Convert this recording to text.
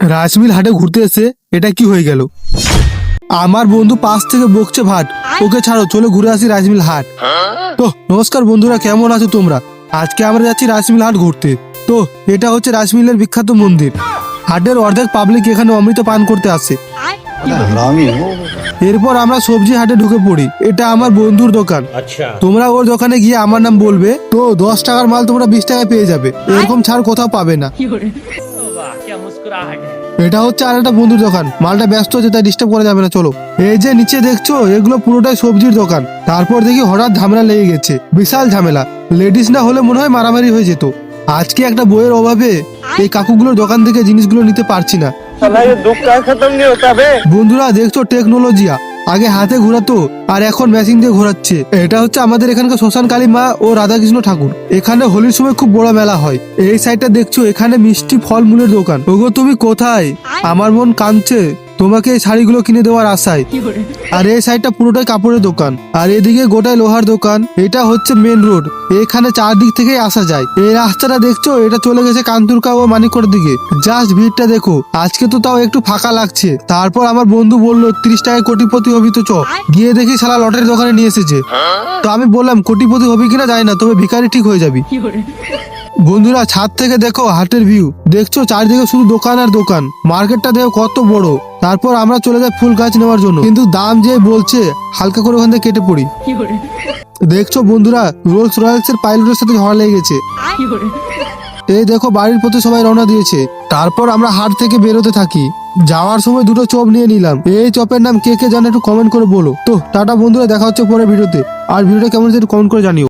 Rice mill হাটে ঘুরতে এসে এটা কি হয়ে গেল? আমার বন্ধু পাশ থেকে বকছে ভাট, ওকে ছাড়ো, চলো ঘুরে আসি রাইসমিল হাট। তো নমস্কার বন্ধুরা, কেমন আছো তোমরা? আজকে আমরা যাচ্ছি রাইসমিল হাট ঘুরতে। তো এটা হচ্ছে রাইসমিলের বিখ্যাত মন্দির। হাটের অর্ধেক পাবলিক এখানে অমৃত পান করতে আসে। এরপর আমরা সবজি হাটে ঢুকে পড়ি। এটা আমার বন্ধুর দোকান। তোমরা ওর দোকানে গিয়ে আমার নাম বলবে, তো 10 টাকার মাল তোমরা 20 টাকায় পেয়ে যাবে। এরকম ছাড় কোথাও পাবে না। এটা হচ্ছে আর একটা বন্ধুর দোকান। মালটা ব্যস্ত আছে তাই ডিস্টার্ব করা যাবে না, চলো। এই যে নিচে দেখছো, এগুলো পুরোটাই সবজির দোকান। তারপর দেখি হঠাৎ ঝামেলা লেগে গেছে, বিশাল ঝামেলা। লেডিস না হলে মনে হয় মারামারি হয়ে যেত। আজকে একটা বইয়ের অভাবে এই কাকুগুলোর দোকান থেকে জিনিসগুলো নিতে পারছি না। বন্ধুরা দেখছো, টেকনোলজিয়া আগে হাতে ঘোরাতো আর এখন মেশিন দিয়ে ঘোরাচ্ছে। এটা হচ্ছে আমাদের এখানকার শ্মশান কালী মা ও রাধাকৃষ্ণ ঠাকুর। এখানে হোলির সময় খুব বড় মেলা হয়। এই সাইডটা দেখছো, এখানে মিষ্টি ফলমূলের দোকান। ওগো তুমি কোথায়? আমার মন কাঁদছে তোমাকে এই শাড়িগুলো কিনে দেওয়ার আশায়। আর এই সাইডটা পুরোটাই কাপড়ের দোকান, আর এদিকে গোটাই লোহার দোকান। এটা হচ্ছে মেন রোড, এখানে চারদিক থেকেই আসা যায়। এই রাস্তাটা দেখছো, এটা চলে গেছে কান্তুরকা ও মানিকড়ের দিকে। জাস্ট ভিড়টা দেখো, আজকে তো তাও একটু ফাঁকা লাগছে। তারপর আমার বন্ধু বললো 30 টাকায় কোটিপতি হবি, তো চ। গিয়ে দেখি শালা লটারির দোকানে নিয়ে এসেছে। তো আমি বললাম কোটিপতি হবি কিনা জানি না, তবে ভিখারি ঠিক হয়ে যাবি। বন্ধুরা ছাদ থেকে দেখো হাটের ভিউ। দেখছো চারিদিকে শুধু দোকান আর দোকান। মার্কেটটা দেখো কত বড়। তারপর আমরা চলে যাই ফুল গাছ নেওয়ার জন্য, কিন্তু দাম যে বলছে, হালকা করে ওখান থেকে কেটে পড়ি। দেখছো বন্ধুরা, রোলস রয়েলস এর পাইলটের সাথে ঝড় লেগে গেছে। এই দেখো বাড়ির প্রতি সবাই রওনা দিয়েছে। তারপর আমরা হাট থেকে বেরোতে থাকি। যাওয়ার সময় দুটো চপ নিয়ে নিলাম। এই চপের নাম কে কে জানে একটু কমেন্ট করে বলো। তো টাটা বন্ধুরা, দেখা হচ্ছে পরের ভিডিওতে। আর ভিডিওটা কেমন হচ্ছে একটু কমেন্ট করে জানিও।